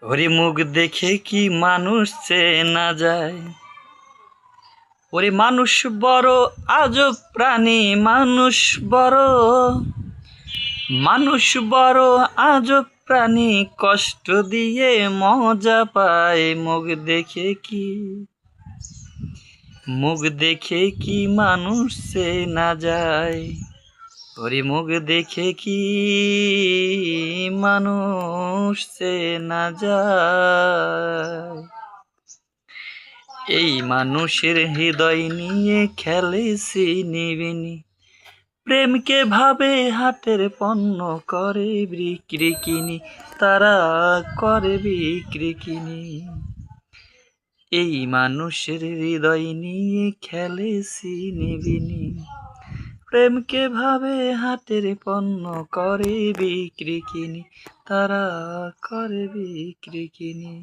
ওরে মুখ দেখে কি মানুষ চেনা যায়? ওরে মানুষ বড় আজব প্রাণী, মানুষ বড় আজব প্রাণী, কষ্ট দিয়ে মজা পায়। মুখ দেখে কি মানুষ চেনা যায়? ওরে মুখ দেখে কি মানুষ চেনা যায়? এই মানুষের হৃদয় নিয়ে খেলে সিনিবিনি, প্রেমকে ভাবে হাতের পণ্য, করে বিক্রি কিনি, তারা করে বিক্রি কিনি। এই মানুষের হৃদয় নিয়ে খেলে সিনিবিনি, প্রেমকে ভাবে হাতের পণ্য, করে বিক্রি কিনি, তারা করে বিক্রি কিনি।